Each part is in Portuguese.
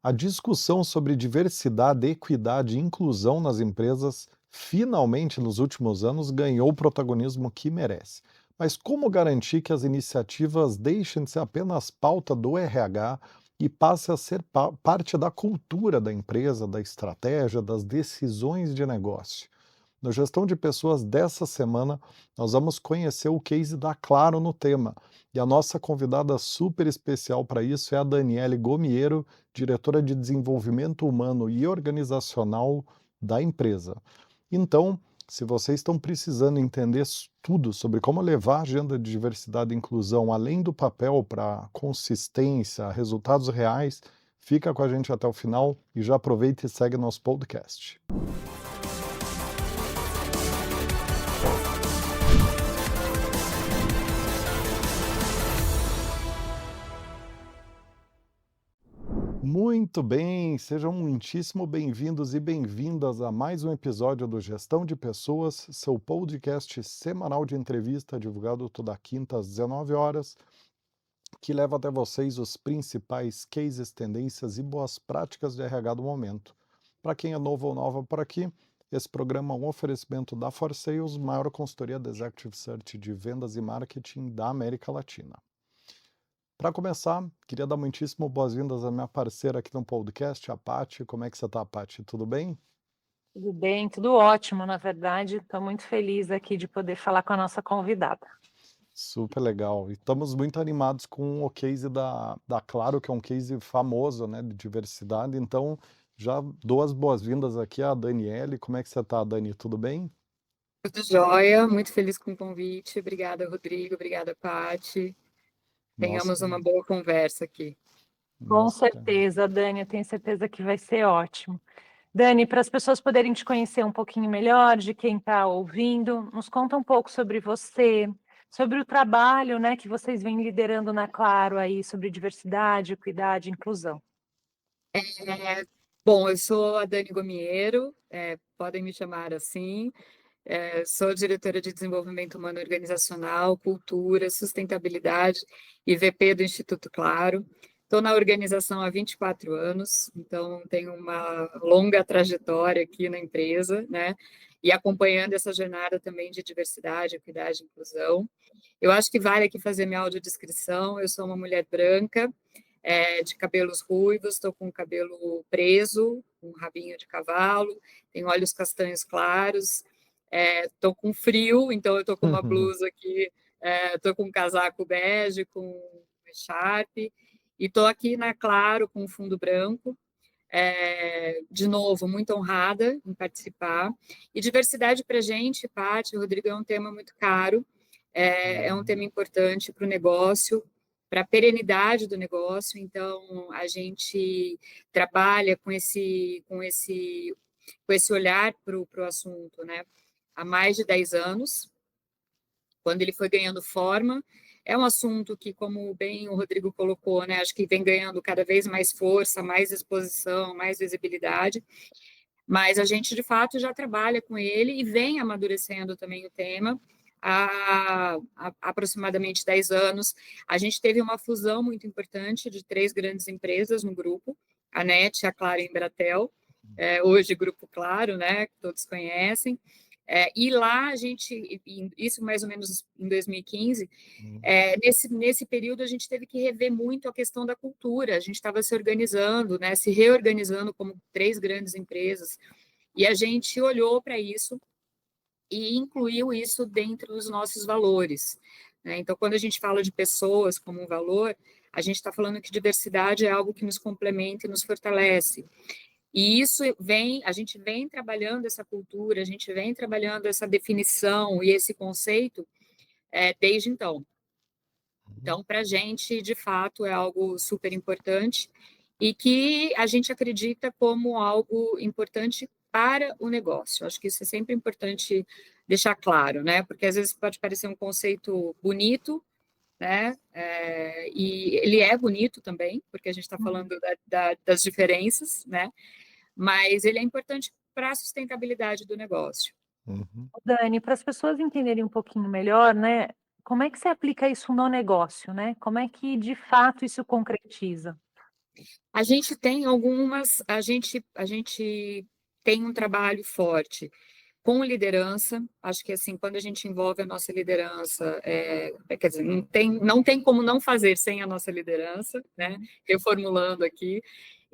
A discussão sobre diversidade, equidade e inclusão nas empresas, finalmente nos últimos anos, ganhou o protagonismo que merece. Mas como garantir que as iniciativas deixem de ser apenas pauta do RH e passem a ser parte da cultura da empresa, da estratégia, das decisões de negócio? No Gestão de Pessoas dessa semana, nós vamos conhecer o case da Claro no tema. E a nossa convidada super especial para isso é a Daniele Gomiero, diretora de Desenvolvimento Humano e Organizacional da empresa. Então, se vocês estão precisando entender tudo sobre como levar a agenda de diversidade e inclusão além do papel para consistência, resultados reais, fica com a gente até o final e já aproveita e segue nosso podcast. Muito bem, sejam muitíssimo bem-vindos e bem-vindas a mais um episódio do Gestão de Pessoas, seu podcast semanal de entrevista divulgado toda quinta às 19 horas, que leva até vocês os principais cases, tendências e boas práticas de RH do momento. Para quem é novo ou nova por aqui, esse programa é um oferecimento da ForSales, maior consultoria de Executive Search de vendas e marketing da América Latina. Para começar, queria dar muitíssimo boas-vindas à minha parceira aqui no podcast, a Paty. Como é que você está, Paty? Tudo bem? Tudo bem, tudo ótimo, na verdade. Estou muito feliz aqui de poder falar com a nossa convidada. Super legal. E estamos muito animados com o case da Claro, que é um case famoso, né, de diversidade. Então, já dou as boas-vindas aqui à Daniele. Como é que você está, Dani? Tudo bem? Tudo jóia, muito feliz com o convite. Obrigada, Rodrigo. Obrigada, Paty. Nossa, Tenhamos uma boa conversa aqui. Com nossa. certeza, Dani, eu tenho certeza que vai ser ótimo. Dani, para as pessoas poderem te conhecer um pouquinho melhor, de quem está ouvindo, nos conta um pouco sobre você, sobre o trabalho, né, que vocês vêm liderando na Claro aí, sobre diversidade, equidade e inclusão. Bom, eu sou a Dani Gomiero, podem me chamar assim. Sou diretora de Desenvolvimento Humano Organizacional, Cultura, Sustentabilidade e VP do Instituto Claro. Estou na organização há 24 anos, então tenho uma longa trajetória aqui na empresa, né? E acompanhando essa jornada também de diversidade, equidade e inclusão. Eu acho que vale aqui fazer minha audiodescrição. Eu sou uma mulher branca, de cabelos ruivos, estou com o cabelo preso, com um rabinho de cavalo, tenho olhos castanhos claros, estou com frio, então eu estou com uma blusa aqui, estou com um casaco bege, com um echarpe, e estou aqui na Claro com fundo branco. De novo, muito honrada em participar. E diversidade para a gente, Paty, Rodrigo, é um tema muito caro, é um tema importante para o negócio, para a perenidade do negócio. Então, a gente trabalha com esse olhar para o assunto, né? Há mais de 10 anos, quando ele foi ganhando forma. É um assunto que, como bem o Rodrigo colocou, né, acho que vem ganhando cada vez mais força, mais exposição, mais visibilidade, mas a gente, de fato, já trabalha com ele e vem amadurecendo também o tema há aproximadamente 10 anos. A gente teve uma fusão muito importante de 3 grandes empresas no grupo, a NET, a Claro e a Embratel, hoje Grupo Claro, né, que todos conhecem. E lá a gente, isso mais ou menos em 2015, nesse período a gente teve que rever muito a questão da cultura, a gente estava se organizando, né, se reorganizando como 3 grandes empresas, e a gente olhou para isso e incluiu isso dentro dos nossos valores, né? Então, quando a gente fala de pessoas como um valor, a gente está falando que diversidade é algo que nos complementa e nos fortalece. E isso a gente vem trabalhando essa cultura, a gente vem trabalhando essa definição e esse conceito desde então. Então, para a gente, de fato, é algo super importante e que a gente acredita como algo importante para o negócio. Acho que isso é sempre importante deixar claro, né? Porque às vezes pode parecer um conceito bonito, né? E ele é bonito também, porque a gente está falando das diferenças, né? Mas ele é importante para a sustentabilidade do negócio. Uhum. Dani, para as pessoas entenderem um pouquinho melhor, né, como é que você aplica isso no negócio, né? Como é que, de fato, isso concretiza? A gente tem algumas, a gente tem um trabalho forte com liderança. Acho que assim, quando a gente envolve a nossa liderança, quer dizer, não tem como não fazer sem a nossa liderança, né? Reformulando aqui.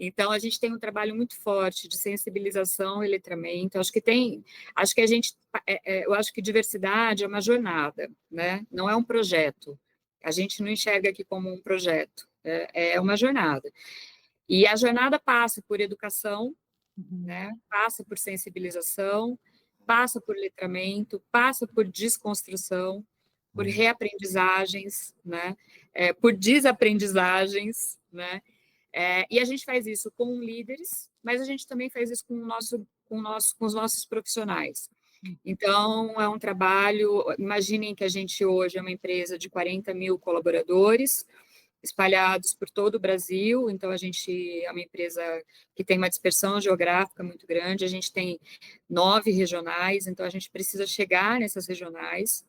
Então, a gente tem um trabalho muito forte de sensibilização e letramento. Acho que a gente, eu acho que diversidade é uma jornada, né? Não é um projeto. A gente não enxerga aqui como um projeto, é uma jornada. E a jornada passa por educação, né? Passa por sensibilização, passa por letramento, passa por desconstrução, por reaprendizagens, né? Por desaprendizagens, né? E a gente faz isso com líderes, mas a gente também faz isso com os nossos profissionais. Então, é um trabalho. Imaginem que a gente hoje é uma empresa de 40 mil colaboradores, espalhados por todo o Brasil. Então, a gente é uma empresa que tem uma dispersão geográfica muito grande. A gente tem 9 regionais, então a gente precisa chegar nessas regionais.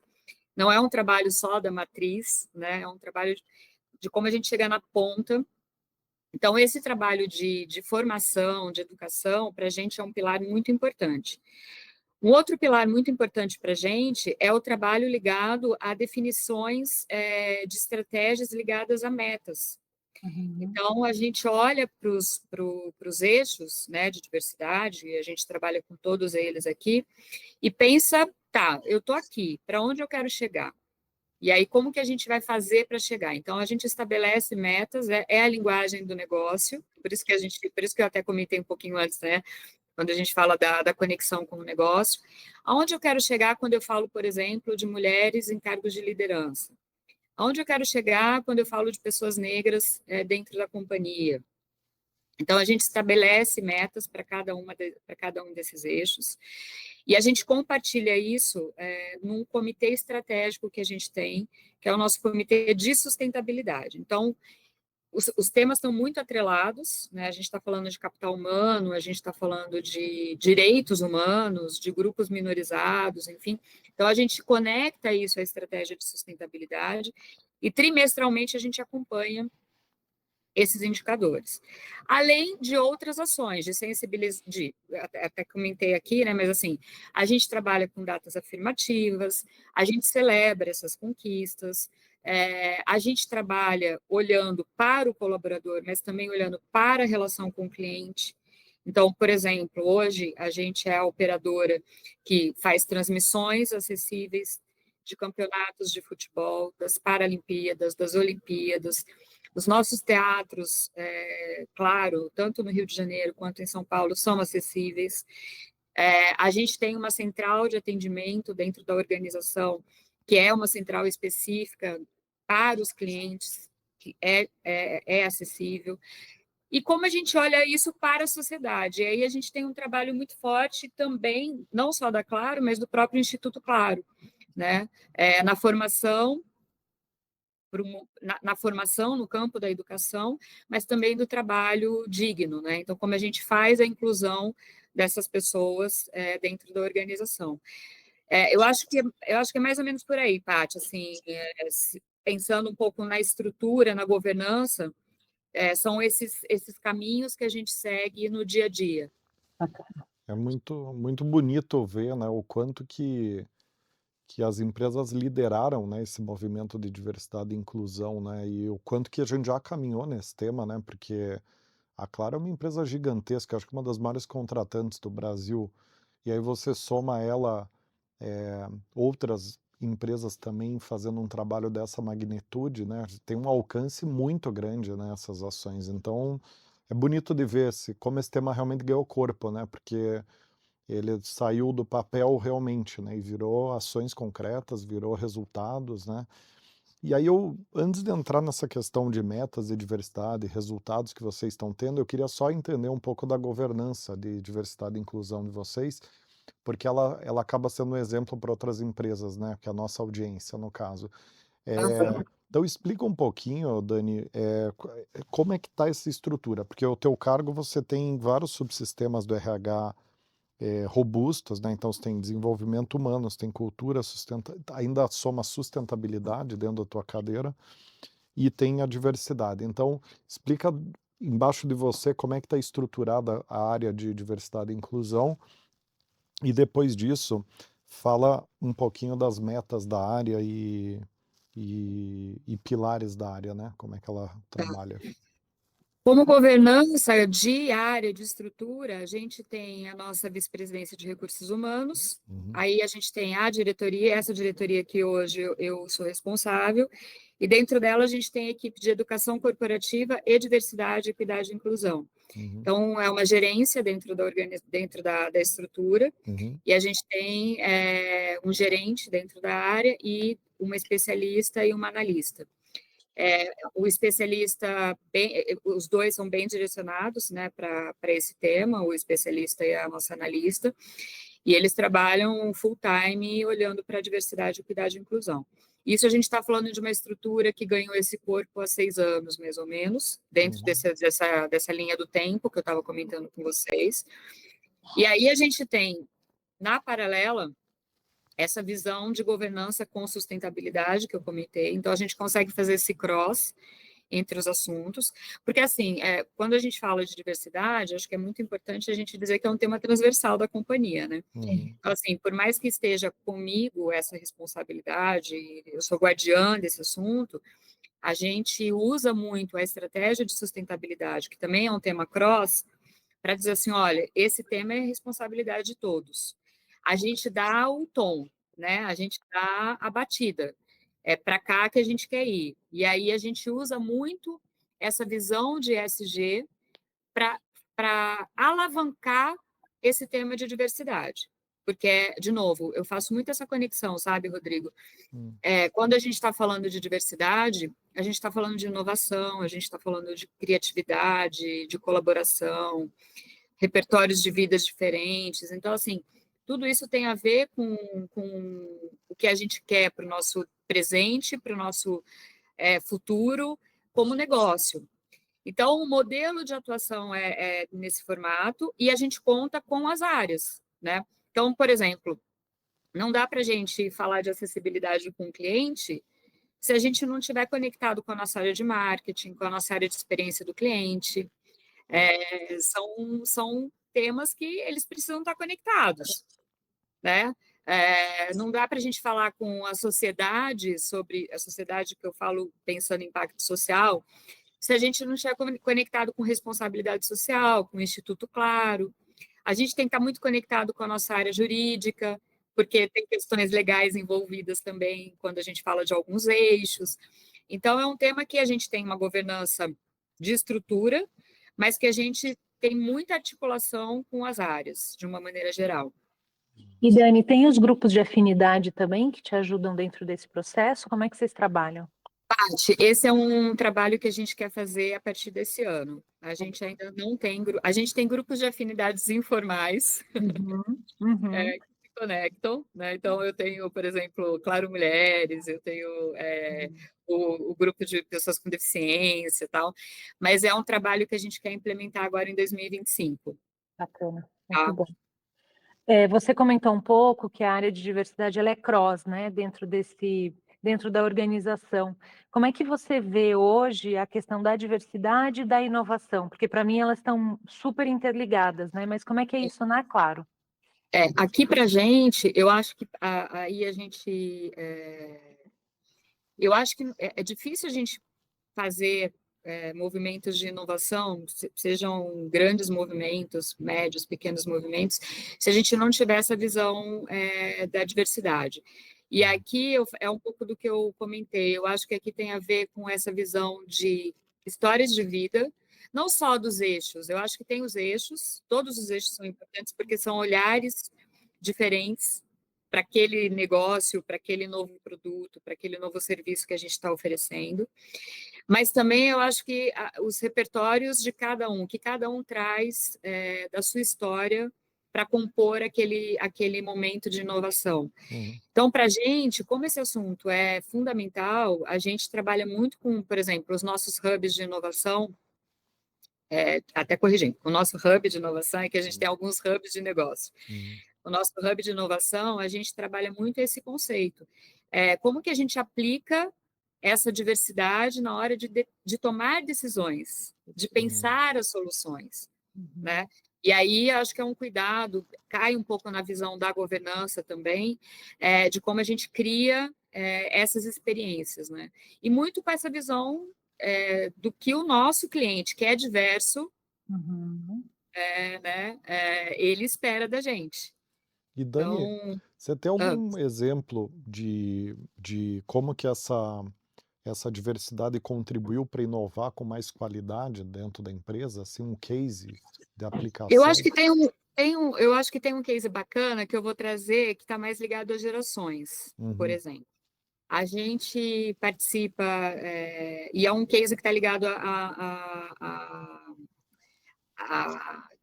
Não é um trabalho só da matriz, né? É um trabalho de como a gente chegar na ponta. Então, esse trabalho de formação, de educação, para a gente é um pilar muito importante. Um outro pilar muito importante para a gente é o trabalho ligado a definições de estratégias ligadas a metas. Então, a gente olha para os eixos, né, de diversidade, e a gente trabalha com todos eles aqui, e pensa, tá, eu estou aqui, para onde eu quero chegar? E aí, como que a gente vai fazer para chegar? Então, a gente estabelece metas, é a linguagem do negócio, por isso que eu até comentei um pouquinho antes, né? Quando a gente fala da conexão com o negócio. Aonde eu quero chegar quando eu falo, por exemplo, de mulheres em cargos de liderança? Aonde eu quero chegar quando eu falo de pessoas negras dentro da companhia? Então, a gente estabelece metas para cada um desses eixos, e a gente compartilha isso num comitê estratégico que a gente tem, que é o nosso comitê de sustentabilidade. Então, os temas estão muito atrelados, né? A gente está falando de capital humano, a gente está falando de direitos humanos, de grupos minorizados, enfim. Então, a gente conecta isso à estratégia de sustentabilidade e trimestralmente a gente acompanha esses indicadores. Além de outras ações de sensibilização, até comentei aqui, né, mas assim, a gente trabalha com datas afirmativas, a gente celebra essas conquistas, a gente trabalha olhando para o colaborador, mas também olhando para a relação com o cliente. Então, por exemplo, hoje a gente é a operadora que faz transmissões acessíveis de campeonatos de futebol, das Paralimpíadas, das Olimpíadas. Os nossos teatros, claro, tanto no Rio de Janeiro quanto em São Paulo, são acessíveis. A gente tem uma central de atendimento dentro da organização, que é uma central específica para os clientes, que é acessível. E como a gente olha isso para a sociedade? E aí a gente tem um trabalho muito forte também, não só da Claro, mas do próprio Instituto Claro, né? Na formação, na formação no campo da educação, mas também do trabalho digno, né? Então, como a gente faz a inclusão dessas pessoas dentro da organização. Eu acho que é mais ou menos por aí, Paty, assim, pensando um pouco na estrutura, na governança, são esses caminhos que a gente segue no dia a dia. É muito, muito bonito ver, né, o quanto que as empresas lideraram, né, esse movimento de diversidade e inclusão, né, e o quanto que a gente já caminhou nesse tema, né, porque a Claro é uma empresa gigantesca, acho que uma das maiores contratantes do Brasil, e aí você soma a ela outras empresas também fazendo um trabalho dessa magnitude, né, tem um alcance muito grande, né, essas ações. Então, é bonito de ver como esse tema realmente ganhou corpo, né, porque ele saiu do papel realmente, né, e virou ações concretas, virou resultados, né. E aí antes de entrar nessa questão de metas e diversidade, resultados que vocês estão tendo, eu queria só entender um pouco da governança de diversidade e inclusão de vocês, porque ela acaba sendo um exemplo para outras empresas, né, que é a nossa audiência, no caso. Então explica um pouquinho, Dani, como é que está essa estrutura, porque o teu cargo você tem vários subsistemas do RH robustos, né? Então você tem desenvolvimento humano, você tem cultura, ainda soma sustentabilidade dentro da tua cadeira e tem a diversidade. Então explica embaixo de você, como é que está estruturada a área de diversidade e inclusão, e depois disso, fala um pouquinho das metas da área e pilares da área, né? Como é que ela trabalha. Como governança de área, de estrutura, a gente tem a nossa vice-presidência de recursos humanos, aí a gente tem a diretoria, essa diretoria que hoje eu sou responsável, e dentro dela a gente tem a equipe de educação corporativa e diversidade, equidade e inclusão. Então, é uma gerência dentro da estrutura, e a gente tem um gerente dentro da área e uma especialista e uma analista. O especialista, os dois são bem direcionados, né, para esse tema, o especialista e a nossa analista, e eles trabalham full time olhando para a diversidade, equidade e inclusão. Isso a gente está falando de uma estrutura que ganhou esse corpo há 6 anos, mais ou menos, dentro dessa linha do tempo que eu estava comentando com vocês. E aí a gente tem, na paralela, essa visão de governança com sustentabilidade que eu comentei. Então, a gente consegue fazer esse cross entre os assuntos, porque, assim, quando a gente fala de diversidade, acho que é muito importante a gente dizer que é um tema transversal da companhia, né? Então, assim, por mais que esteja comigo essa responsabilidade, eu sou guardiã desse assunto, a gente usa muito a estratégia de sustentabilidade, que também é um tema cross, para dizer assim, olha, esse tema é responsabilidade de todos. A gente dá o tom, né? A gente dá a batida. É para cá que a gente quer ir. E aí a gente usa muito essa visão de ESG para alavancar esse tema de diversidade. Porque, de novo, eu faço muito essa conexão, sabe, Rodrigo? Quando a gente está falando de diversidade, a gente está falando de inovação, a gente está falando de criatividade, de colaboração, repertórios de vidas diferentes. Então, assim, tudo isso tem a ver com o que a gente quer para o nosso presente, para o nosso futuro como negócio. Então, o modelo de atuação é nesse formato e a gente conta com as áreas, né? Então, por exemplo, não dá para a gente falar de acessibilidade com o cliente se a gente não estiver conectado com a nossa área de marketing, com a nossa área de experiência do cliente. São temas que eles precisam estar conectados, né? Não dá para a gente falar com a sociedade, sobre a sociedade que eu falo pensando em impacto social, se a gente não estiver conectado com responsabilidade social, com o Instituto Claro. A gente tem que estar muito conectado com a nossa área jurídica, porque tem questões legais envolvidas também quando a gente fala de alguns eixos. Então, é um tema que a gente tem uma governança de estrutura, mas que a gente tem muita articulação com as áreas, de uma maneira geral. E, Dani, tem os grupos de afinidade também que te ajudam dentro desse processo? Como é que vocês trabalham? Paty, esse é um trabalho que a gente quer fazer a partir desse ano. A gente ainda não tem a gente tem grupos de afinidades informais que se conectam, né? Então eu tenho, por exemplo, Claro Mulheres, eu tenho o grupo de pessoas com deficiência e tal, mas é um trabalho que a gente quer implementar agora em 2025. Bacana, muito bom. Você comentou um pouco que a área de diversidade ela é cross, né, dentro da organização. Como é que você vê hoje a questão da diversidade e da inovação? Porque para mim elas estão super interligadas, né? Mas como é que é isso na Claro? Aqui para a gente, eu acho que aí a gente, eu acho que é difícil a gente fazer movimentos de inovação, sejam grandes movimentos, médios, pequenos movimentos, se a gente não tiver essa visão da diversidade. E aqui é um pouco do que eu comentei, eu acho que aqui tem a ver com essa visão de histórias de vida, não só dos eixos, eu acho que tem os eixos, todos os eixos são importantes porque são olhares diferentes para aquele negócio, para aquele novo produto, para aquele novo serviço que a gente está oferecendo. Mas também eu acho que os repertórios de cada um, que cada um traz da sua história para compor aquele momento de inovação. Então, para a gente, como esse assunto é fundamental, a gente trabalha muito com, por exemplo, os nossos hubs de inovação, até corrigindo, o nosso hub de inovação é que a gente tem alguns hubs de negócio. O nosso hub de inovação, a gente trabalha muito esse conceito. Como que a gente aplica essa diversidade na hora de tomar decisões, de pensar as soluções, né? E aí acho que é um cuidado, cai um pouco na visão da governança também, de como a gente cria essas experiências, né? E muito com essa visão do que o nosso cliente, que é diverso, né, ele espera da gente. E Dani, Então, você tem algum exemplo de como que essa diversidade contribuiu para inovar com mais qualidade dentro da empresa, assim, um case de eu acho aplicação? que eu acho que tem um case bacana que eu vou trazer que está mais ligado às gerações, por Uhum, exemplo. A gente participa, e é um case que está ligado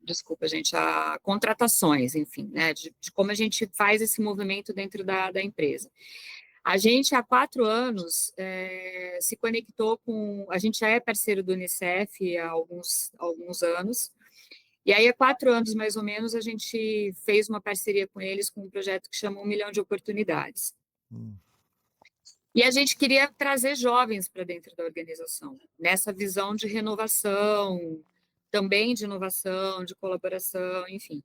desculpa, gente, a contratações, enfim, né, de como a gente faz esse movimento dentro da empresa. A gente, há 4 anos, se conectou com... A gente já é parceiro do Unicef há alguns anos, e aí, há 4 anos, mais ou menos, a gente fez uma parceria com eles, com um projeto que chama 1 Milhão de Oportunidades. hum, E a gente queria trazer jovens para dentro da organização, nessa visão de renovação, também de inovação, de colaboração, enfim.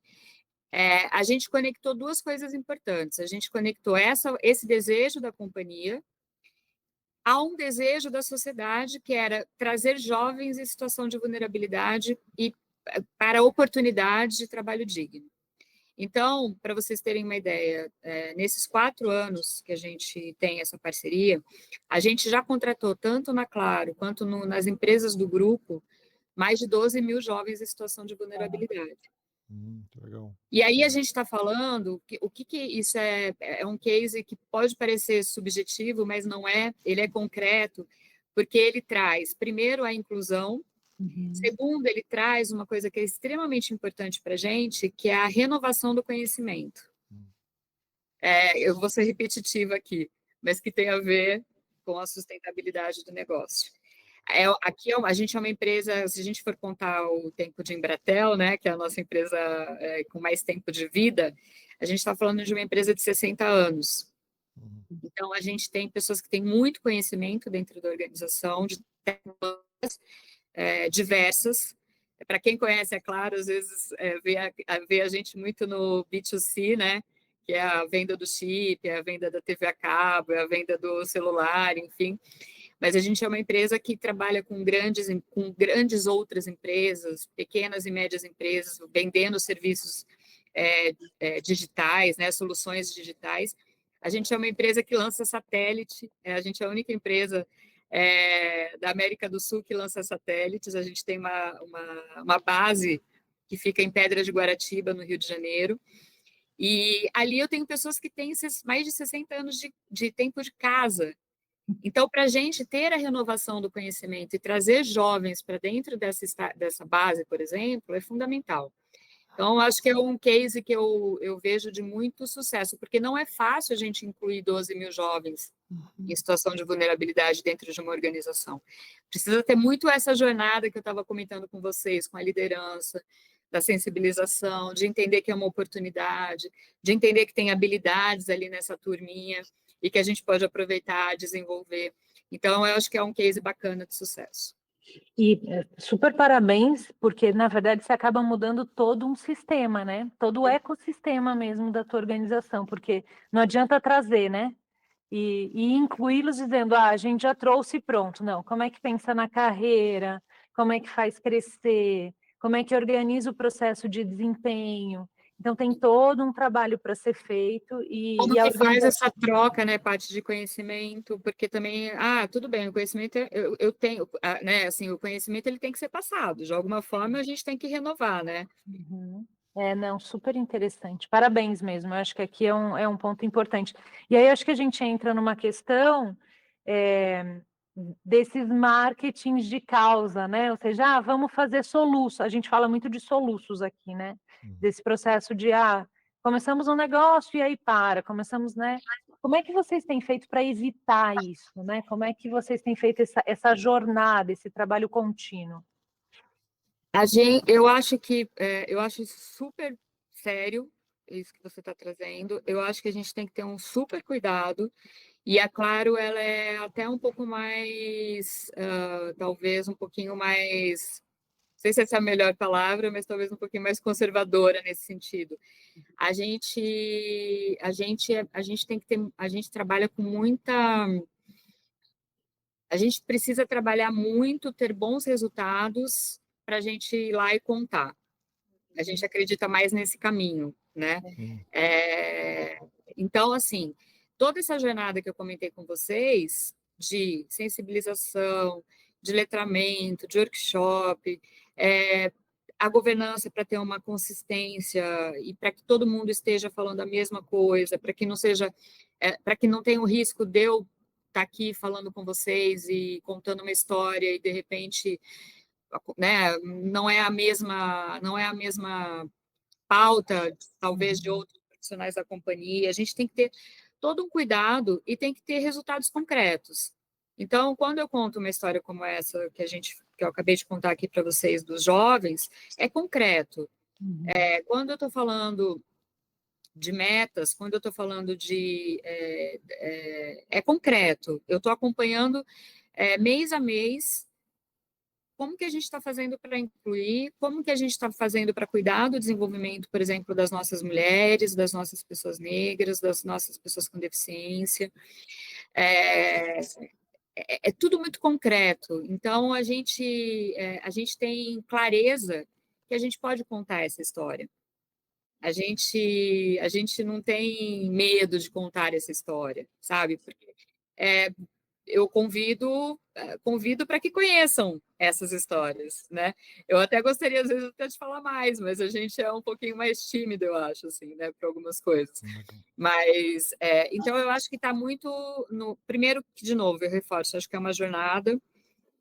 A gente conectou 2 coisas importantes. A gente conectou esse desejo da companhia a um desejo da sociedade, que era trazer jovens em situação de vulnerabilidade e para oportunidade de trabalho digno. Então, para vocês terem uma ideia, nesses 4 anos que a gente tem essa parceria, a gente já contratou, tanto na Claro quanto nas empresas do grupo, mais de 12 mil jovens em situação de vulnerabilidade. que legal. E aí a gente está falando, o que isso é um case que pode parecer subjetivo, mas não é, ele é concreto, porque ele traz, primeiro, a inclusão, segundo, ele traz uma coisa que é extremamente importante para a gente, que é a renovação do conhecimento. Eu vou ser repetitiva aqui, mas que tem a ver com a sustentabilidade do negócio. Aqui a gente é uma empresa, se a gente for contar o tempo de Embratel, né, que é a nossa empresa com mais tempo de vida, a gente está falando de uma empresa de 60 anos. Então, a gente tem pessoas que têm muito conhecimento dentro da organização, de tecnologias diversas. Para quem conhece, é claro, às vezes vê a gente muito no B2C, né, que é a venda do chip, é a venda da TV a cabo, é a venda do celular, enfim. Mas a gente é uma empresa que trabalha com grandes outras empresas, pequenas e médias empresas, vendendo serviços digitais, né, soluções digitais. A gente é uma empresa que lança satélite, a gente é a única empresa da América do Sul que lança satélites. A gente tem uma base que fica em Pedra de Guaratiba, no Rio de Janeiro, e ali eu tenho pessoas que têm mais de 60 anos de tempo de casa. Então, para a gente ter a renovação do conhecimento e trazer jovens para dentro dessa base, por exemplo, é fundamental. Então, acho que é um case que eu vejo de muito sucesso, porque não é fácil a gente incluir 12 mil jovens em situação de vulnerabilidade dentro de uma organização. Precisa ter muito essa jornada que eu estava comentando com vocês, com a liderança, da sensibilização, de entender que é uma oportunidade, de entender que tem habilidades ali nessa turminha e que a gente pode aproveitar, desenvolver. Então, eu acho que é um case bacana de sucesso. E super parabéns, porque na verdade você acaba mudando todo um sistema, né? Todo o ecossistema mesmo da tua organização, porque não adianta trazer, né? E incluí-los dizendo, a gente já trouxe pronto. Não, como é que pensa na carreira? Como é que faz crescer? Como é que organiza o processo de desempenho? Então tem todo um trabalho para ser feito Como e a que faz organização... essa troca, né, parte de conhecimento? Porque também, tudo bem, o conhecimento eu tenho, né, assim, o conhecimento ele tem que ser passado, de alguma forma a gente tem que renovar, né? Uhum. Não, super interessante. Parabéns mesmo. Eu acho que aqui é um ponto importante. E aí, acho que a gente entra numa questão desses marketings de causa, né? Ou seja, vamos fazer soluço. A gente fala muito de soluços aqui, né? Desse processo de, começamos um negócio e aí para. Começamos, né? Como é que vocês têm feito para evitar isso, né? Como é que vocês têm feito essa jornada, esse trabalho contínuo? Eu acho super sério isso que você está trazendo. Eu acho que a gente tem que ter um super cuidado E a Claro, ela é até um pouco mais, talvez um pouquinho mais, não sei se essa é a melhor palavra, mas talvez um pouquinho mais conservadora nesse sentido. A gente tem que ter, a gente trabalha com muita, a gente precisa trabalhar muito, ter bons resultados para a gente ir lá e contar. A gente acredita mais nesse caminho, né? Hum. Então, assim, toda essa jornada que eu comentei com vocês, de sensibilização, de letramento, de workshop, a governança para ter uma consistência e para que todo mundo esteja falando a mesma coisa, para que não seja, para que não tenha o risco de eu estar aqui falando com vocês e contando uma história e de repente, né, não é a mesma pauta, talvez, de outros profissionais da companhia. A gente tem que ter todo um cuidado e tem que ter resultados concretos. Então, quando eu conto uma história como essa que eu acabei de contar aqui para vocês dos jovens, é concreto. Quando eu estou falando de metas, quando eu estou falando de é concreto. Eu estou acompanhando mês a mês como que a gente está fazendo para incluir, como que a gente está fazendo para cuidar do desenvolvimento, por exemplo, das nossas mulheres, das nossas pessoas negras, das nossas pessoas com deficiência. É, é tudo muito concreto. Então, a gente tem clareza que a gente pode contar essa história. A gente não tem medo de contar essa história, sabe? Porque é, eu convido para que conheçam essas histórias, né? Eu até gostaria, às vezes, até de falar mais, mas a gente é um pouquinho mais tímido, eu acho, assim, né, para algumas coisas. Mas, então, eu acho que está muito no... Primeiro, que, de novo, eu reforço, acho que é uma jornada,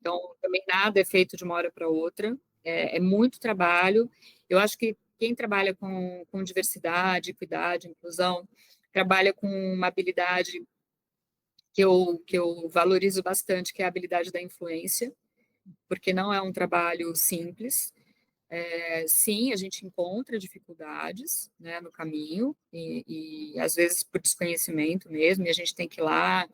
então, também nada é feito de uma hora para outra, é muito trabalho. Eu acho que quem trabalha com diversidade, equidade, inclusão, trabalha com uma habilidade que eu valorizo bastante, que é a habilidade da influência, porque não é um trabalho simples. Sim, a gente encontra dificuldades, né, no caminho, e às vezes por desconhecimento mesmo, e a gente tem que ir lá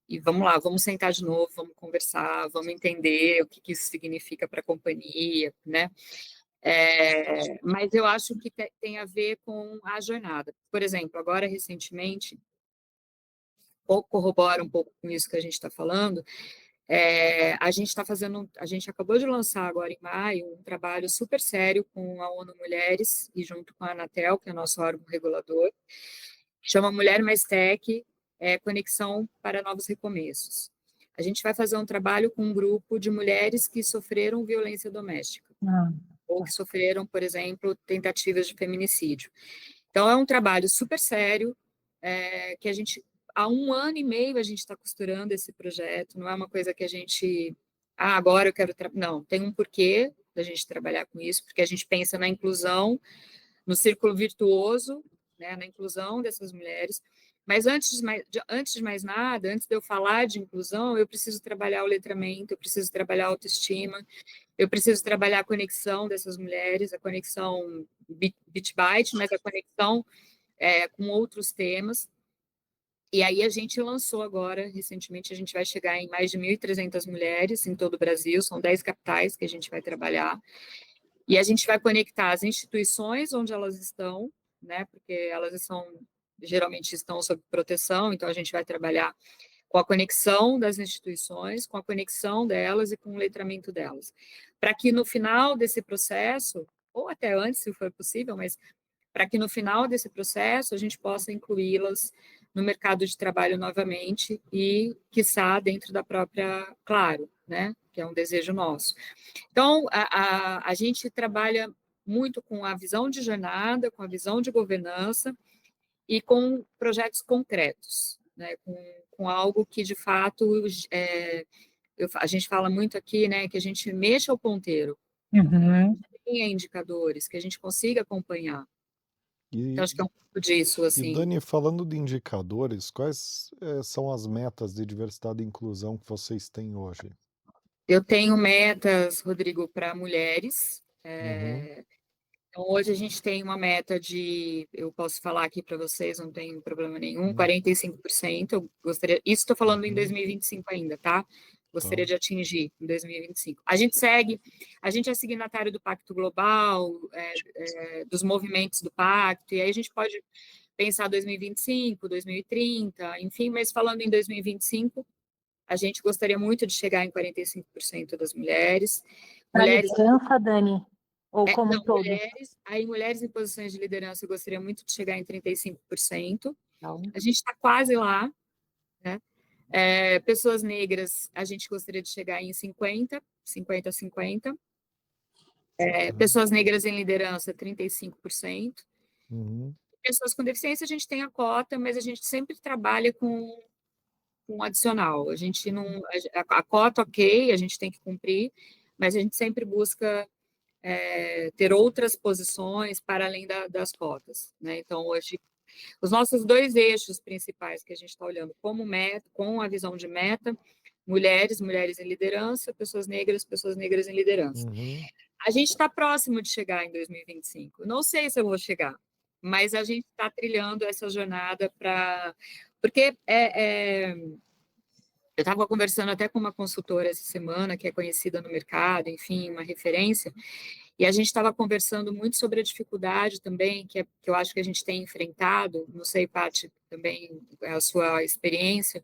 e vamos lá, vamos sentar de novo, vamos conversar, vamos entender o que isso significa para a companhia, né? Mas eu acho que tem a ver com a jornada. Por exemplo, agora recentemente, corrobora um pouco com isso que a gente está falando, a gente acabou de lançar agora em maio um trabalho super sério com a ONU Mulheres e junto com a Anatel, que é nosso órgão regulador, chama Mulher Mais Tech, Conexão para Novos Recomeços. A gente vai fazer um trabalho com um grupo de mulheres que sofreram violência doméstica, ou que sofreram, por exemplo, tentativas de feminicídio. Então, é um trabalho super sério, que a gente, há 1 ano e meio, a gente está costurando esse projeto, não é uma coisa que a gente, agora eu quero, não, tem um porquê da gente trabalhar com isso, porque a gente pensa na inclusão, no círculo virtuoso, né, na inclusão dessas mulheres, mas antes de mais nada, antes de eu falar de inclusão, eu preciso trabalhar o letramento, eu preciso trabalhar a autoestima, eu preciso trabalhar a conexão dessas mulheres, a conexão bit-byte, mas a conexão com outros temas. E aí a gente lançou agora, recentemente, a gente vai chegar em mais de 1.300 mulheres em todo o Brasil, são 10 capitais que a gente vai trabalhar, e a gente vai conectar as instituições onde elas estão, né, porque elas geralmente estão sob proteção, então a gente vai trabalhar com a conexão das instituições, com a conexão delas e com o letramento delas, para que no final desse processo, ou até antes, se for possível, mas para que no final desse processo a gente possa incluí-las no mercado de trabalho novamente e, quiçá, dentro da própria Claro, né, que é um desejo nosso. Então, a gente trabalha muito com a visão de jornada, com a visão de governança e com projetos concretos, né, com algo que, de fato, a gente fala muito aqui, né, que a gente mexa o ponteiro, tenha indicadores, que a gente consiga acompanhar. Então, E, acho que é um pouco disso, e assim. Dani, falando de indicadores, quais são as metas de diversidade e inclusão que vocês têm hoje? Eu tenho metas, Rodrigo, para mulheres, Uhum. Então, hoje a gente tem uma meta de, eu posso falar aqui para vocês, não tem problema nenhum, Hum. 45%. Eu gostaria, isso estou falando em Uhum. 2025 ainda, tá? Gostaria Tá. de atingir em 2025. A gente é signatário do Pacto Global, dos movimentos do Pacto, e aí a gente pode pensar 2025, 2030, enfim, mas falando em 2025, a gente gostaria muito de chegar em 45% das mulheres. Para Mulheres liderança, Dani? Ou como um não, todo? mulheres em posições de liderança, eu gostaria muito de chegar em 35%. Então, A gente está quase lá, né? Pessoas negras, a gente gostaria de chegar em 50, 50. Pessoas negras em liderança, 35%. Uhum. Pessoas com deficiência, a gente tem a cota, mas a gente sempre trabalha com um adicional. A gente não. A cota, ok, a gente tem que cumprir, mas a gente sempre busca ter outras posições para além das cotas, né? Então, hoje, os nossos 2 eixos principais que a gente está olhando como meta, com a visão de meta, mulheres em liderança, pessoas negras em liderança. Uhum. A gente está próximo de chegar em 2025. Não sei se eu vou chegar, mas a gente está trilhando essa jornada para... Porque eu estava conversando até com uma consultora essa semana, que é conhecida no mercado, enfim, uma referência, e a gente estava conversando muito sobre a dificuldade também, que eu acho que a gente tem enfrentado, não sei, Paty, também a sua experiência,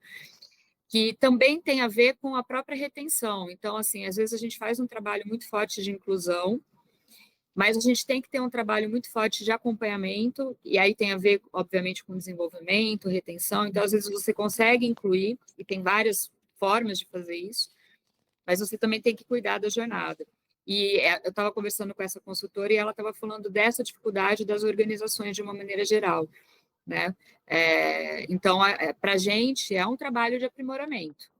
que também tem a ver com a própria retenção. Então, assim, às vezes a gente faz um trabalho muito forte de inclusão, mas a gente tem que ter um trabalho muito forte de acompanhamento, e aí tem a ver, obviamente, com desenvolvimento, retenção. Então, às vezes você consegue incluir, e tem várias formas de fazer isso, mas você também tem que cuidar da jornada. E eu estava conversando com essa consultora e ela estava falando dessa dificuldade das organizações de uma maneira geral, né? Então, para a gente, é um trabalho de aprimoramento.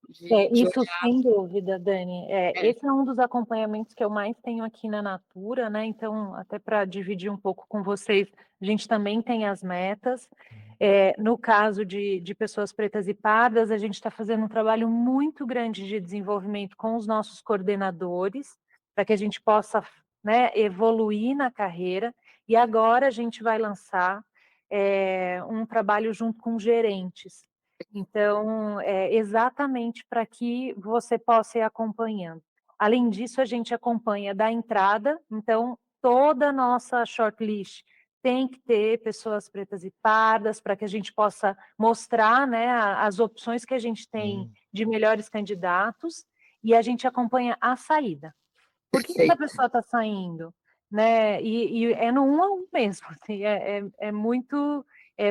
De Isso olhar, sem dúvida, Dani. é, Esse é um dos acompanhamentos que eu mais tenho aqui na Natura, né? Então, até para dividir um pouco com vocês, a gente também tem as metas. No caso de pessoas pretas e pardas, a gente está fazendo um trabalho muito grande de desenvolvimento com os nossos coordenadores, para que a gente possa, né, evoluir na carreira. E agora a gente vai lançar um trabalho junto com gerentes. Então, exatamente para que você possa ir acompanhando. Além disso, a gente acompanha da entrada, então, toda a nossa shortlist tem que ter pessoas pretas e pardas, para que a gente possa mostrar, né, as opções que a gente tem de melhores candidatos, e a gente acompanha a saída. Por que essa perfeito. pessoa está saindo? Né? E é no 1 a 1 mesmo, assim, é muito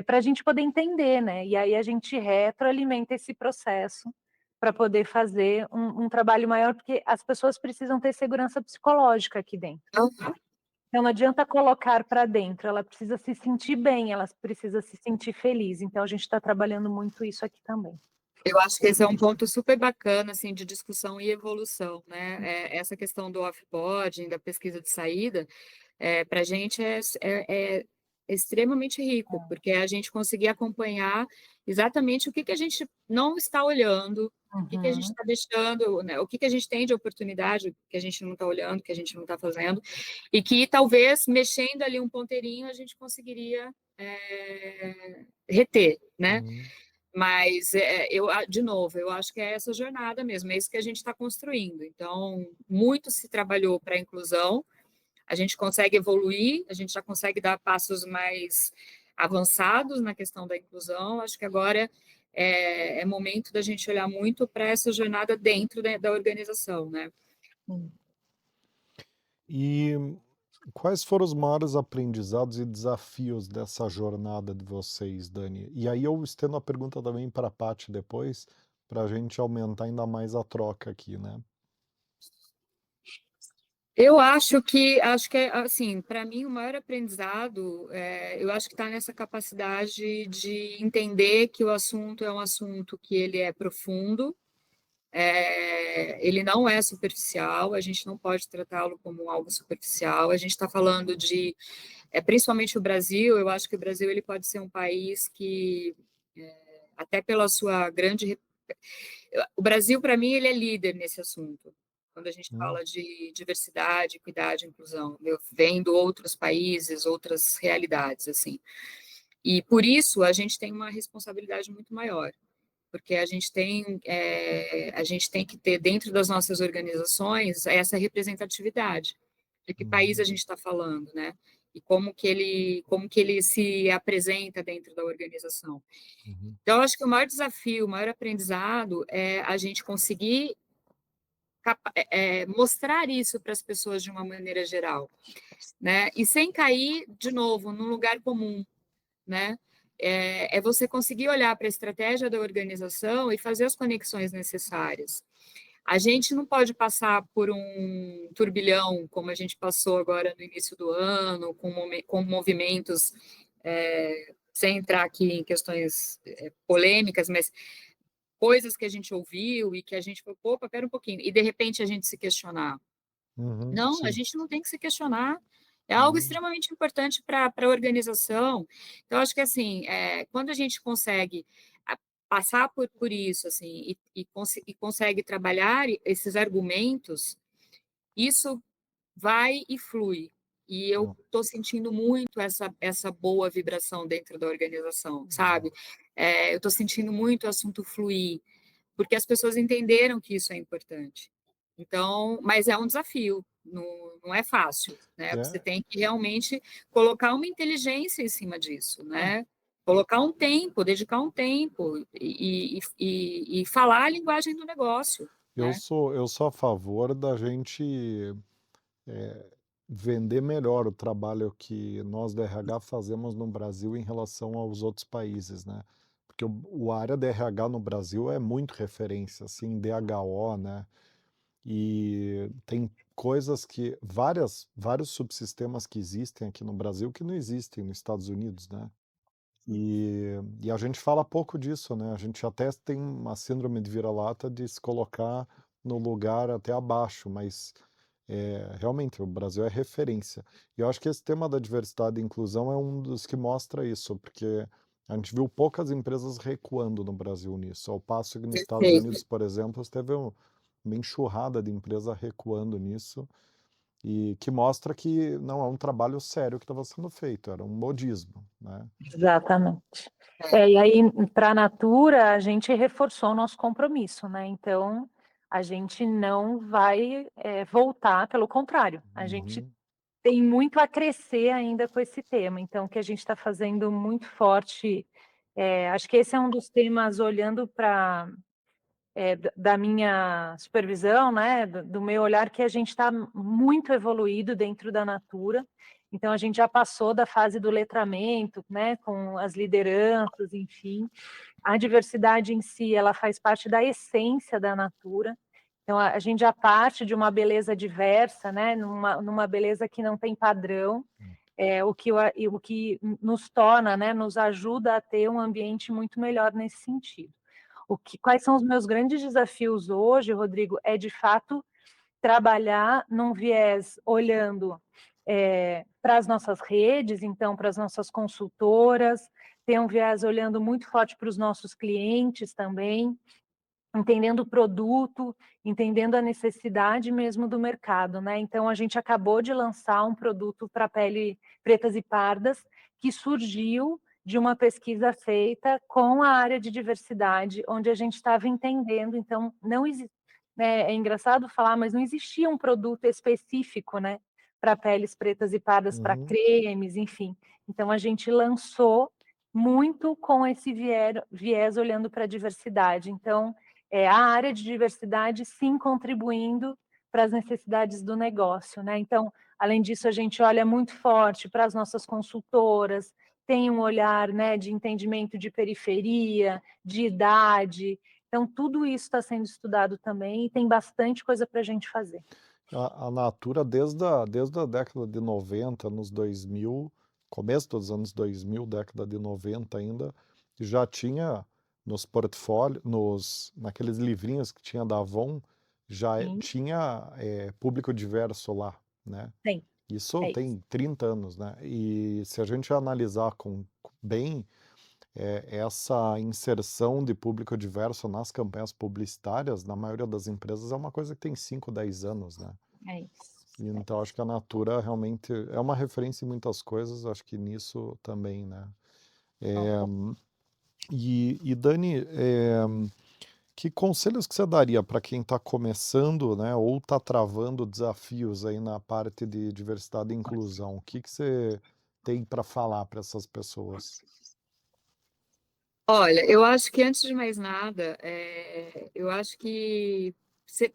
para a gente poder entender, né? E aí a gente retroalimenta esse processo para poder fazer um trabalho maior, porque as pessoas precisam ter segurança psicológica aqui dentro. Então, não adianta colocar para dentro, ela precisa se sentir bem, ela precisa se sentir feliz. Então, a gente está trabalhando muito isso aqui também. Eu acho que esse é um ponto super bacana, assim, de discussão e evolução, né? Essa questão do off-boarding, da pesquisa de saída, para a gente é extremamente rico, porque a gente conseguir acompanhar exatamente o que a gente não está olhando, o que a gente está deixando, né? O que a gente tem de oportunidade que a gente não está olhando, que a gente não está fazendo, e que talvez mexendo ali um ponteirinho a gente conseguiria reter, né? Uhum. Mas, de novo, eu acho que é essa jornada mesmo, é isso que a gente está construindo. Então, muito se trabalhou para a inclusão, a gente consegue evoluir, a gente já consegue dar passos mais avançados na questão da inclusão. Acho que agora é momento da gente olhar muito para essa jornada dentro da organização, né? E quais foram os maiores aprendizados e desafios dessa jornada de vocês, Dani? E aí eu estendo a pergunta também para a Paty depois, para a gente aumentar ainda mais a troca aqui, né? Eu acho que assim, para mim o maior aprendizado, eu acho que está nessa capacidade de entender que o assunto é um assunto que ele é profundo, ele não é superficial, a gente não pode tratá-lo como algo superficial. A gente está falando de, principalmente o Brasil. Eu acho que o Brasil ele pode ser um país que, até pela sua grande, o Brasil para mim ele é líder nesse assunto. quando a gente Hum, fala de diversidade, equidade, inclusão, vendo outros países, outras realidades, assim. E por isso a gente tem uma responsabilidade muito maior, porque a gente tem que ter dentro das nossas organizações essa representatividade de que país a uhum, gente está falando, né? E como que ele se apresenta dentro da organização. uhum, Então, eu acho que o maior desafio, o maior aprendizado é a gente conseguir mostrar isso para as pessoas de uma maneira geral, né? E sem cair, de novo, num lugar comum, né? É você conseguir olhar para a estratégia da organização e fazer as conexões necessárias. A gente não pode passar por um turbilhão, como a gente passou agora no início do ano, com movimentos, sem entrar aqui em questões polêmicas, mas coisas que a gente ouviu e que a gente falou, opa, pera um pouquinho, e de repente a gente se questionar. uhum, Não, a sim, gente não tem que se questionar. É algo uhum, extremamente importante para a organização. Então, acho que assim, quando a gente consegue passar por isso, assim, e consegue trabalhar esses argumentos, isso vai e flui. E eu ó, estou sentindo muito essa boa vibração dentro da organização, ó, sabe? Eu estou sentindo muito o assunto fluir, porque as pessoas entenderam que isso é importante. Então, mas é um desafio, não é fácil, né? Você é, tem que realmente colocar uma inteligência em cima disso, né? Colocar um tempo, dedicar um tempo e falar a linguagem do negócio, né? eu sou a favor da gente vender melhor o trabalho que nós da RH fazemos no Brasil em relação aos outros países, né? Porque o área da RH no Brasil é muito referência, assim, DHO, né? E tem coisas que, vários subsistemas que existem aqui no Brasil que não existem nos Estados Unidos, né? E a gente fala pouco disso, né? A gente até tem uma síndrome de vira-lata de se colocar no lugar até abaixo, mas realmente o Brasil é referência. E eu acho que esse tema da diversidade e inclusão é um dos que mostra isso, porque a gente viu poucas empresas recuando no Brasil nisso, ao passo que nos Estados Perfeito. Unidos, por exemplo, teve uma enxurrada de empresa recuando nisso, e que mostra que não é um trabalho sério que estava sendo feito, era um modismo, né? Exatamente. É, E aí, para a Natura, a gente reforçou o nosso compromisso, né? Então, a gente não vai voltar, pelo contrário, a gente Uhum, tem muito a crescer ainda com esse tema. Então, o que a gente está fazendo muito forte, acho que esse é um dos temas, olhando para da minha supervisão, né, do meu olhar, que a gente está muito evoluído dentro da Natura. Então, a gente já passou da fase do letramento, né, com as lideranças, enfim. A diversidade em si, ela faz parte da essência da Natura. Então, a gente já parte de uma beleza diversa, né, numa beleza que não tem padrão, o que nos torna, né, nos ajuda a ter um ambiente muito melhor nesse sentido. Quais são os meus grandes desafios hoje, Rodrigo, é de fato trabalhar num viés olhando para as nossas redes, então para as nossas consultoras, ter um viés olhando muito forte para os nossos clientes também, entendendo o produto, entendendo a necessidade mesmo do mercado, né? Então a gente acabou de lançar um produto para pele pretas e pardas que surgiu de uma pesquisa feita com a área de diversidade, onde a gente estava entendendo, então não existe, né, é engraçado falar, mas não existia um produto específico, né, para peles pretas e pardas, para uhum, cremes, enfim. Então a gente lançou muito com esse viés olhando para a diversidade. Então, a área de diversidade sim contribuindo para as necessidades do negócio, né? Então, além disso, a gente olha muito forte para as nossas consultoras, tem um olhar, né, de entendimento de periferia, de idade. Então, tudo isso está sendo estudado também e tem bastante coisa para a gente fazer. A Natura, desde a década de 90, anos 2000, começo dos anos 2000, década de 90 ainda, já tinha nos portfólios, naqueles livrinhos que tinha da Avon, já Sim, tinha público diverso lá, né? tem. Isso É isso. tem 30 anos, né? E se a gente analisar bem, essa inserção de público diverso nas campanhas publicitárias, na maioria das empresas, é uma coisa que tem 5, 10 anos, né. É isso. Então acho que a Natura realmente é uma referência em muitas coisas, acho que nisso também, né. E Dani, que conselhos que você daria para quem está começando, né, ou está travando desafios aí na parte de diversidade e inclusão? O que você tem para falar para essas pessoas? Olha, eu acho que antes de mais nada, eu acho que você,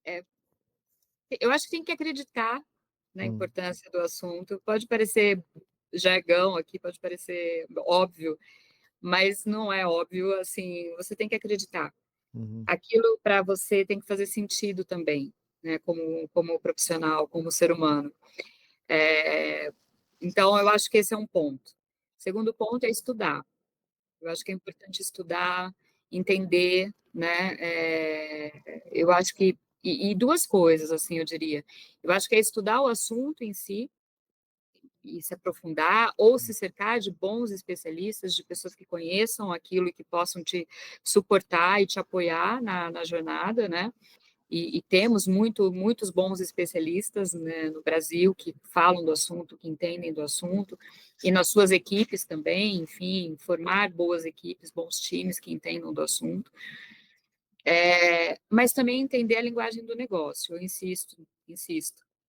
é, eu acho que tem que acreditar na Hum, importância do assunto. Pode parecer jargão aqui, pode parecer óbvio, mas não é óbvio. Assim, você tem que acreditar. uhum, Aquilo para você tem que fazer sentido também, né? Como profissional, como ser humano. É, então, eu acho que esse é um ponto. Segundo ponto é estudar. Eu acho que é importante estudar, entender, né? Eu acho que e duas coisas, assim, eu diria. Eu acho que é estudar o assunto em si e se aprofundar, ou se cercar de bons especialistas, de pessoas que conheçam aquilo e que possam te suportar e te apoiar na jornada, né? E temos muitos bons especialistas, né, no Brasil que falam do assunto, que entendem do assunto, e nas suas equipes também, enfim, formar boas equipes, bons times que entendam do assunto. Mas também entender a linguagem do negócio, eu insisto,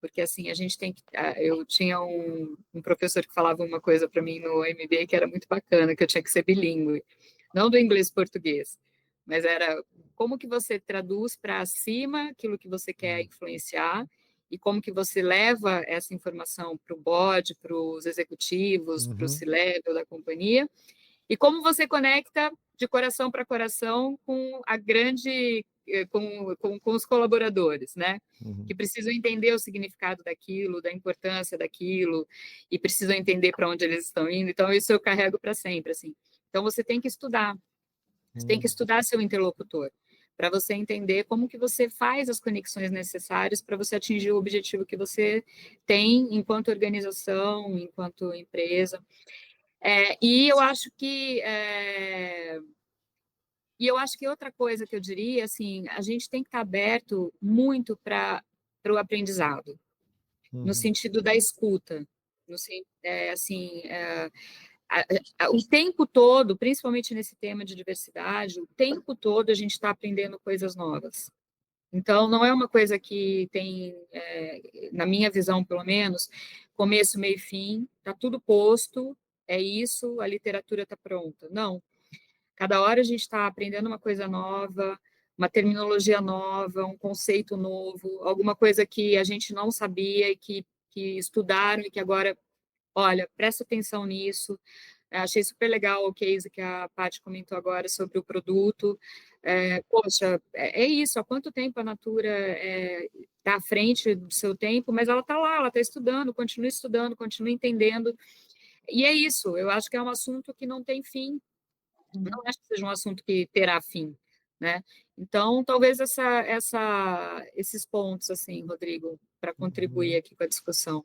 porque assim, a gente tem que. Eu tinha um professor que falava uma coisa para mim no MBA que era muito bacana, que eu tinha que ser bilíngue, não do inglês português, mas era como que você traduz para cima aquilo que você quer influenciar e como que você leva essa informação para o board, para os executivos, para o uhum, C-level da companhia, e como você conecta de coração para coração com a grande, com os colaboradores, né? uhum, Que precisam entender o significado daquilo, da importância daquilo, e precisam entender para onde eles estão indo. Então, isso eu carrego para sempre, assim. Então, você tem que uhum, estudar seu interlocutor, para você entender como que você faz as conexões necessárias para você atingir o objetivo que você tem enquanto organização, enquanto empresa. E eu acho que outra coisa que eu diria, assim, a gente tem que estar aberto muito para o aprendizado, no uhum, sentido da escuta, o tempo todo, principalmente nesse tema de diversidade, o tempo todo a gente está aprendendo coisas novas. Então, não é uma coisa que tem, na minha visão, pelo menos, começo, meio e fim, está tudo posto, é isso, a literatura está pronta. Não. Cada hora a gente está aprendendo uma coisa nova, uma terminologia nova, um conceito novo, alguma coisa que a gente não sabia e que estudaram e que agora, olha, presta atenção nisso. Achei super legal o case que a Paty comentou agora sobre o produto. Poxa, é isso, há quanto tempo a Natura está à frente do seu tempo, mas ela está lá, ela está estudando, continua entendendo. E é isso, eu acho que é um assunto que não tem fim, não acho que seja um assunto que terá fim, né? Então, talvez esses pontos, assim, Rodrigo, para contribuir uhum. aqui com a discussão.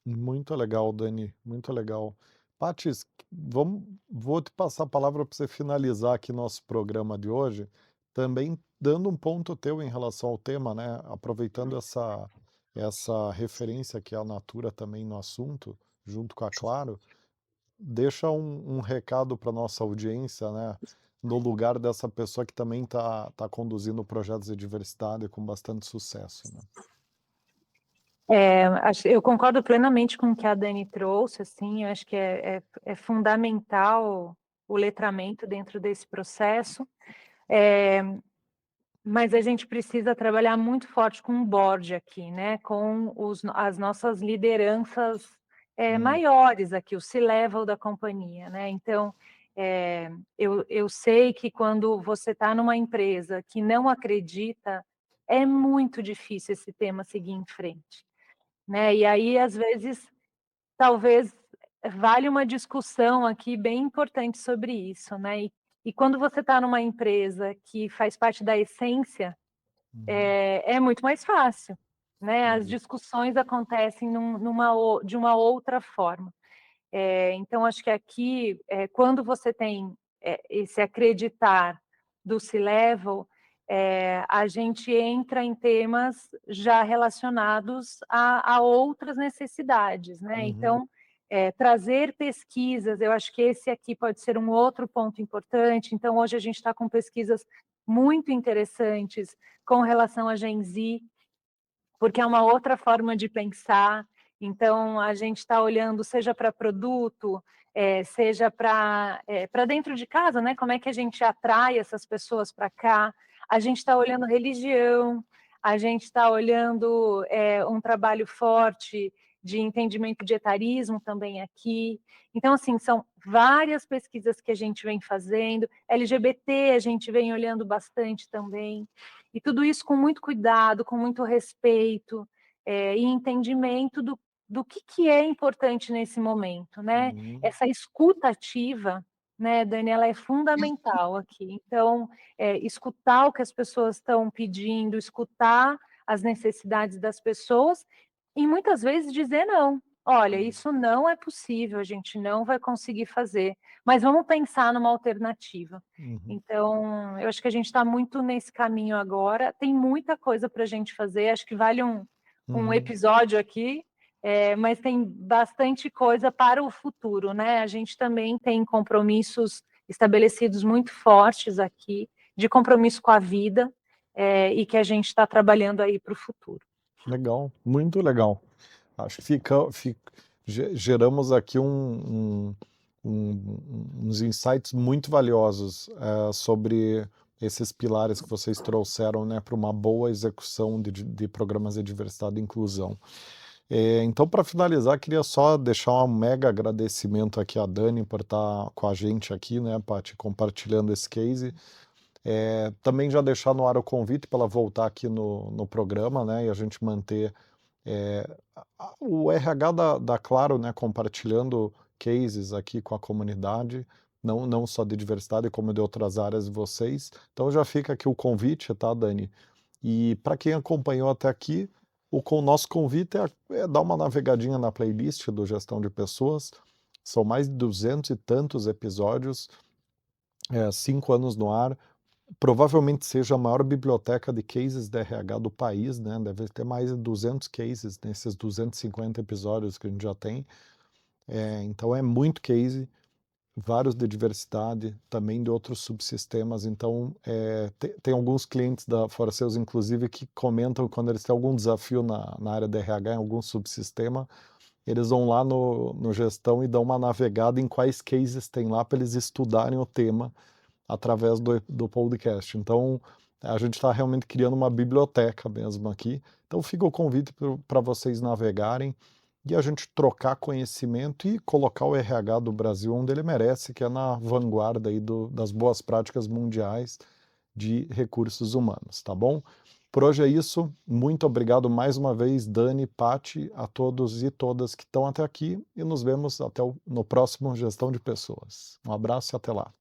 Muito legal, Dani, muito legal. Patis, vou te passar a palavra para você finalizar aqui nosso programa de hoje, também dando um ponto teu em relação ao tema, né? Aproveitando essa referência que é a Natura também no assunto, junto com a Claro, deixa um recado para nossa audiência, né? No lugar dessa pessoa que também tá conduzindo projetos de diversidade com bastante sucesso, né? Eu concordo plenamente com o que a Dani trouxe, assim, eu acho que é fundamental o letramento dentro desse processo, mas a gente precisa trabalhar muito forte com o board aqui, né, com as nossas lideranças maiores aqui, o C-level da companhia, né, então eu sei que quando você está numa empresa que não acredita, é muito difícil esse tema seguir em frente, né? E aí, às vezes, talvez vale uma discussão aqui bem importante sobre isso, né? E quando você está numa empresa que faz parte da essência, Uhum, é muito mais fácil, né? As uhum, discussões acontecem de uma outra forma. Então acho que aqui, quando você tem, esse acreditar do C-Level, a gente entra em temas já relacionados a outras necessidades, né. Uhum. Então, trazer pesquisas, eu acho que esse aqui pode ser um outro ponto importante. Então hoje a gente está com pesquisas muito interessantes com relação à Gen Z, porque é uma outra forma de pensar. Então a gente está olhando seja para produto, seja para dentro de casa, né, como é que a gente atrai essas pessoas para cá. A gente está olhando religião, a gente está olhando, um trabalho forte de entendimento de etarismo também aqui. Então, assim, são várias pesquisas que a gente vem fazendo. LGBT a gente vem olhando bastante também. E tudo isso com muito cuidado, com muito respeito, e entendimento do que é importante nesse momento, né. Uhum. Essa escuta ativa, né, Dani, ela é fundamental aqui. Então, escutar o que as pessoas estão pedindo, escutar as necessidades das pessoas e muitas vezes dizer não. Olha, isso não é possível, a gente não vai conseguir fazer, mas vamos pensar numa alternativa. Uhum. Então, eu acho que a gente está muito nesse caminho agora. Tem muita coisa para a gente fazer, acho que vale um Uhum. episódio aqui, mas tem bastante coisa para o futuro, né. A gente também tem compromissos estabelecidos muito fortes aqui, de compromisso com a vida, e que a gente está trabalhando aí para o futuro. Legal, muito legal. Acho que geramos aqui uns insights muito valiosos sobre esses pilares que vocês trouxeram, né, para uma boa execução de programas de diversidade e inclusão. Então, para finalizar, queria só deixar um mega agradecimento aqui à Dani por estar com a gente aqui, né, Paty, compartilhando esse case. Também já deixar no ar o convite para ela voltar aqui no programa, né, e a gente manter o RH da Claro, né, compartilhando cases aqui com a comunidade, não só de diversidade, como de outras áreas de vocês. Então já fica aqui o convite, tá, Dani? E para quem acompanhou até aqui, o nosso convite é dar uma navegadinha na playlist do Gestão de Pessoas. São mais de 200 e tantos episódios, 5 anos no ar. Provavelmente seja a maior biblioteca de cases de RH do país, né? Deve ter mais de 200 cases nesses 250 episódios que a gente já tem. Então é muito case, vários de diversidade, também de outros subsistemas. Então tem alguns clientes da Forceus, inclusive, que comentam quando eles têm algum desafio na área de RH, em algum subsistema, eles vão lá no Gestão e dão uma navegada em quais cases tem lá para eles estudarem o tema através do podcast. Então, a gente está realmente criando uma biblioteca mesmo aqui. Então, fica o convite para vocês navegarem e a gente trocar conhecimento e colocar o RH do Brasil onde ele merece, que é na vanguarda aí das boas práticas mundiais de recursos humanos, tá bom? Por hoje é isso. Muito obrigado mais uma vez, Dani, Paty, a todos e todas que estão até aqui e nos vemos no próximo Gestão de Pessoas. Um abraço e até lá.